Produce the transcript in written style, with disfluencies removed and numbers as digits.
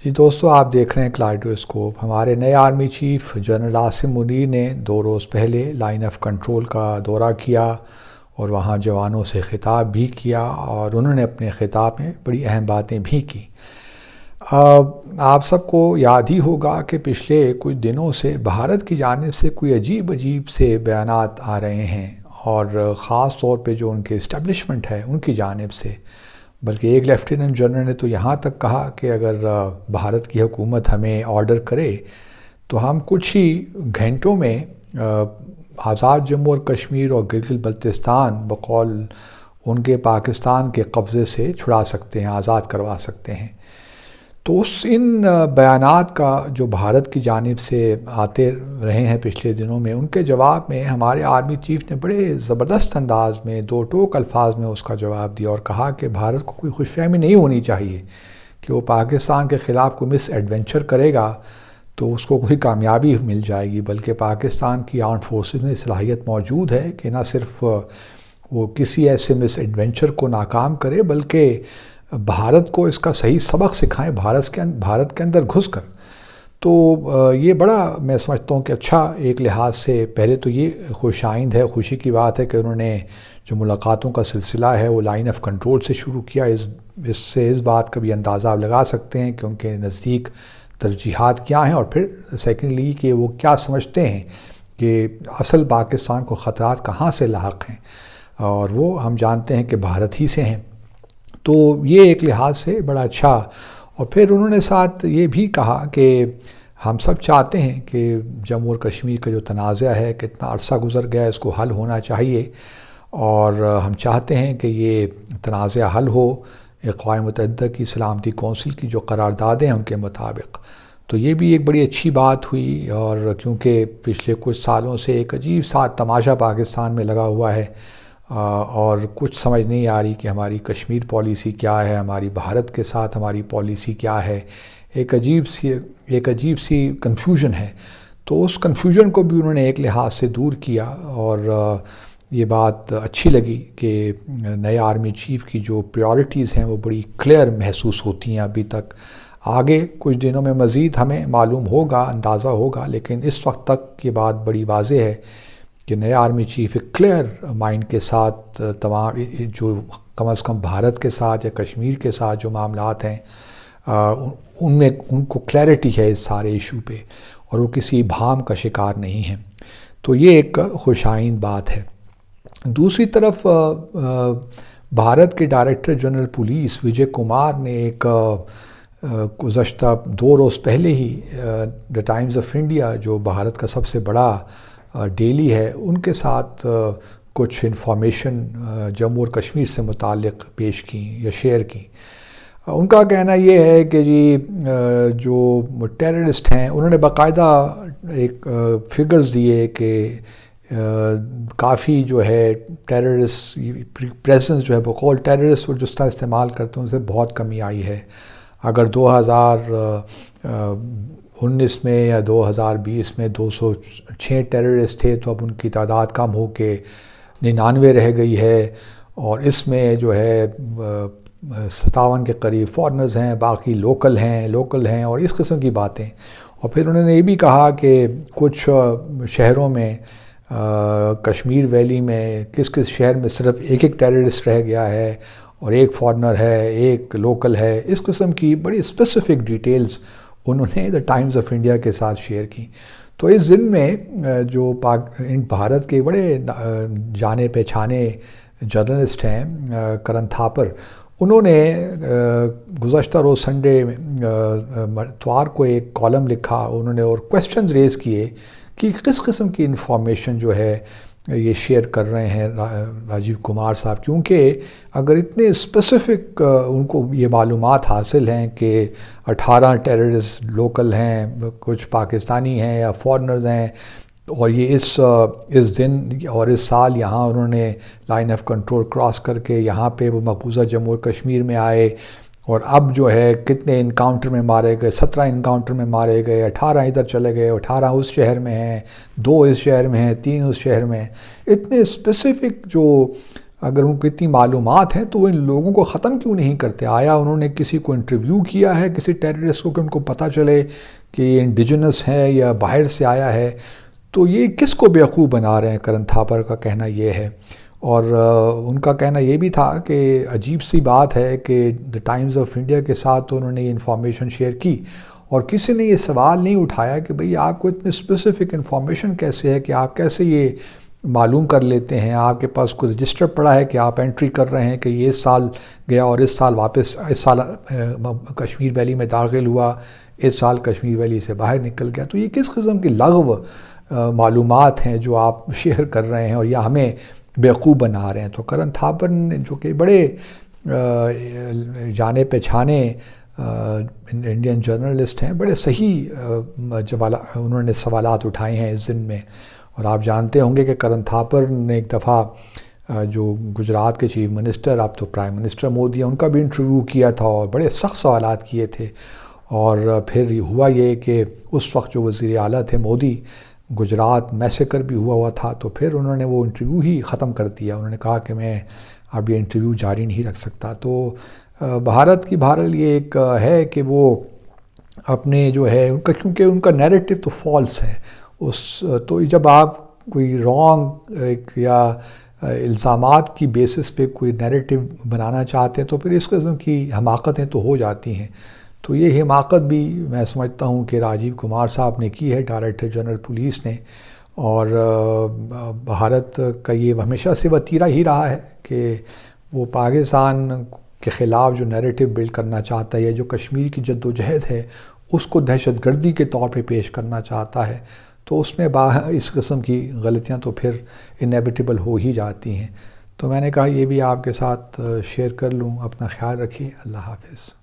جی دوستو، آپ دیکھ رہے ہیں کلائڈوسکوپ۔ ہمارے نئے army chief general Asim Munir نے 2 روز پہلے لائن آف کنٹرول کا دورہ کیا اور وہاں جوانوں سے خطاب بھی کیا، اور انہوں نے اپنے خطاب میں بڑی اہم باتیں بھی کی۔ آپ سب کو یاد ہی ہوگا کہ پچھلے کچھ دنوں سے بھارت کی جانب سے کوئی عجیب سے بیانات آ رہے ہیں، اور خاص طور پہ جو ان کے اسٹیبلشمنٹ ہے ان کی جانب سے۔ بلکہ ایک لیفٹیننٹ جنرل نے تو یہاں تک کہا کہ اگر بھارت کی حکومت ہمیں آرڈر کرے تو ہم کچھ ہی گھنٹوں میں آزاد جموں اور کشمیر اور گلگت بلتستان بقول ان کے پاکستان کے قبضے سے چھڑا سکتے ہیں، آزاد کروا سکتے ہیں۔ تو ان بیانات کا جو بھارت کی جانب سے آتے رہے ہیں پچھلے دنوں میں، ان کے جواب میں ہمارے آرمی چیف نے بڑے زبردست انداز میں 2 ٹوک الفاظ میں اس کا جواب دیا، اور کہا کہ بھارت کو کوئی خوش فہمی نہیں ہونی چاہیے کہ وہ پاکستان کے خلاف کوئی مس ایڈونچر کرے گا تو اس کو کوئی کامیابی مل جائے گی، بلکہ پاکستان کی آرمڈ فورسز میں صلاحیت موجود ہے کہ نہ صرف وہ کسی ایسے مس ایڈونچر کو ناکام کرے، بلکہ بھارت کو اس کا صحیح سبق سکھائیں بھارت کے اندر گھس کر۔ تو یہ بڑا میں سمجھتا ہوں کہ اچھا، ایک لحاظ سے پہلے تو یہ خوش آئند ہے، خوشی کی بات ہے کہ انہوں نے جو ملاقاتوں کا سلسلہ ہے وہ لائن آف کنٹرول سے شروع کیا۔ اس سے اس بات کا بھی اندازہ آپ لگا سکتے ہیں کہ ان کے نزدیک ترجیحات کیا ہیں، اور پھر سیکنڈلی کہ وہ کیا سمجھتے ہیں کہ اصل پاکستان کو خطرات کہاں سے لاحق ہیں، اور وہ ہم جانتے ہیں کہ بھارت ہی سے ہیں۔ تو یہ ایک لحاظ سے بڑا اچھا۔ اور پھر انہوں نے ساتھ یہ بھی کہا کہ ہم سب چاہتے ہیں کہ جموں اور کشمیر کا جو تنازع ہے، کتنا عرصہ گزر گیا ہے، اس کو حل ہونا چاہیے، اور ہم چاہتے ہیں کہ یہ تنازع حل ہو اقوام متحدہ کی سلامتی کونسل کی جو قراردادیں ہیں ان کے مطابق۔ تو یہ بھی ایک بڑی اچھی بات ہوئی، اور کیونکہ پچھلے کچھ سالوں سے ایک عجیب سا تماشا پاکستان میں لگا ہوا ہے، اور کچھ سمجھ نہیں آ رہی کہ ہماری کشمیر پالیسی کیا ہے، ہماری بھارت کے ساتھ ہماری پالیسی کیا ہے۔ ایک عجیب سی کنفیوژن ہے۔ تو اس کنفیوژن کو بھی انہوں نے ایک لحاظ سے دور کیا، اور یہ بات اچھی لگی کہ نئے آرمی چیف کی جو پریورٹیز ہیں وہ بڑی کلیئر محسوس ہوتی ہیں ابھی تک۔ آگے کچھ دنوں میں مزید ہمیں معلوم ہوگا، اندازہ ہوگا، لیکن اس وقت تک یہ بات بڑی واضح ہے کہ نئے آرمی چیف ایک کلیئر مائنڈ کے ساتھ تمام جو کم از کم بھارت کے ساتھ یا کشمیر کے ساتھ جو معاملات ہیں ان میں ان کو کلیئرٹی ہے اس سارے ایشو پہ، اور وہ کسی ابہام کا شکار نہیں ہیں۔ تو یہ ایک خوش آئند بات ہے۔ دوسری طرف بھارت کے ڈائریکٹر جنرل پولیس وجے کمار نے ایک گزشتہ 2 روز پہلے ہی دا ٹائمز آف انڈیا جو بھارت کا سب سے بڑا ڈیلی ہے، ان کے ساتھ کچھ انفارمیشن جموں اور کشمیر سے متعلق پیش کی یا شیئر کی۔ ان کا کہنا یہ ہے کہ جی جو ٹیررسٹ ہیں انہوں نے باقاعدہ ایک فگرز دیے کہ کافی جو ہے ٹیررسٹ پریزنس جو ہے بقول ٹیررسٹ جو اس طرح استعمال کرتے ہیں ان سے بہت کمی آئی ہے۔ اگر 2019 میں یا 2020 میں 206 ٹیررسٹ تھے تو اب ان کی تعداد کم ہو کے 99 رہ گئی ہے، اور اس میں جو ہے 57 کے قریب فارنرز ہیں، باقی لوکل ہیں اور اس قسم کی باتیں۔ اور پھر انہوں نے یہ بھی کہا کہ کچھ شہروں میں کشمیر ویلی میں کس شہر میں صرف ایک ٹیررسٹ رہ گیا ہے، اور ایک فارنر ہے، ایک لوکل ہے۔ اس قسم کی بڑی اسپیسیفک ڈیٹیلز انہوں نے دا ٹائمز آف انڈیا کے ساتھ شیئر کی۔ تو اس ضمن میں جو بھارت کے بڑے جانے پہچانے جرنلسٹ ہیں کرن تھاپر، انہوں نے گزشتہ روز سنڈے اتوار کو ایک کالم لکھا انہوں نے، اور کویسچنز ریز کیے کہ کس قسم کی انفارمیشن جو ہے یہ شیئر کر رہے ہیں راجیو کمار صاحب، کیونکہ اگر اتنے اسپیسیفک ان کو یہ معلومات حاصل ہیں کہ 18 ٹیررسٹ لوکل ہیں، کچھ پاکستانی ہیں یا فارنرز ہیں، اور یہ اس دن اور اس سال یہاں انہوں نے لائن آف کنٹرول کراس کر کے یہاں پہ وہ مقبوضہ جموں اور کشمیر میں آئے، اور اب جو ہے کتنے انکاؤنٹر میں مارے گئے، 17 انکاؤنٹر میں مارے گئے، 18 ادھر چلے گئے، 18 اس شہر میں ہیں، 2 اس شہر میں ہیں، 3 اس شہر میں ہیں۔ اتنے اسپیسیفک جو اگر ان کو اتنی معلومات ہیں تو وہ ان لوگوں کو ختم کیوں نہیں کرتے؟ آیا انہوں نے کسی کو انٹرویو کیا ہے کسی ٹیررسٹ کو کہ ان کو پتہ چلے کہ یہ انڈیجنس ہے یا باہر سے آیا ہے؟ تو یہ کس کو بیوقوف بنا رہے ہیں؟ کرن تھاپر کا کہنا یہ ہے، اور ان کا کہنا یہ بھی تھا کہ عجیب سی بات ہے کہ دا ٹائمز آف انڈیا کے ساتھ تو انہوں نے یہ انفارمیشن شیئر کی، اور کسی نے یہ سوال نہیں اٹھایا کہ بھئی آپ کو اتنی اسپیسیفک انفارمیشن کیسے ہے کہ آپ کیسے یہ معلوم کر لیتے ہیں؟ آپ کے پاس کوئی رجسٹر پڑا ہے کہ آپ انٹری کر رہے ہیں کہ یہ اس سال گیا اور اس سال واپس، اس سال کشمیر ویلی میں داخل ہوا، اس سال کشمیر ویلی سے باہر نکل گیا؟ تو یہ کس قسم کی لغو معلومات ہیں جو آپ شیئر کر رہے ہیں اور یا ہمیں بیوقوف بنا رہے ہیں؟ تو کرن تھاپر نے، جو کہ بڑے جانے پہچانے انڈین جرنلسٹ ہیں، بڑے صحیح انہوں نے سوالات اٹھائے ہیں اس ضمن میں. اور آپ جانتے ہوں گے کہ کرن تھاپر نے ایک دفعہ جو گجرات کے چیف منسٹر، اب تو پرائم منسٹر مودی ہیں، ان کا بھی انٹرویو کیا تھا اور بڑے سخت سوالات کیے تھے. اور پھر ہوا یہ کہ اس وقت جو وزیر اعلیٰ تھے مودی، گجرات میسیکر بھی ہوا تھا، تو پھر انہوں نے وہ انٹرویو ہی ختم کر دیا. انہوں نے کہا کہ میں اب یہ انٹرویو جاری نہیں رکھ سکتا. تو بھارت کی بہرحال یہ ایک ہے کہ وہ اپنے جو ہے ان کا، کیونکہ ان کا نیریٹو تو فالس ہے، تو جب آپ کوئی رانگ یا الزامات کی بیسس پہ کوئی نیریٹو بنانا چاہتے ہیں تو پھر اس قسم کی حماقتیں تو ہو جاتی ہیں. تو یہ حماقت بھی میں سمجھتا ہوں کہ راجیو کمار صاحب نے کی ہے، ڈائریکٹر جنرل پولیس نے. اور بھارت کا یہ ہمیشہ سے وتیرہ ہی رہا ہے کہ وہ پاکستان کے خلاف جو نیریٹو بلڈ کرنا چاہتا ہے، یا جو کشمیر کی جد و جہد ہے اس کو دہشت گردی کے طور پہ پیش کرنا چاہتا ہے. تو اس میں اس قسم کی غلطیاں تو پھر انیویٹیبل ہو ہی جاتی ہیں. تو میں نے کہا یہ بھی آپ کے ساتھ شیئر کر لوں. اپنا خیال رکھیے. اللہ حافظ.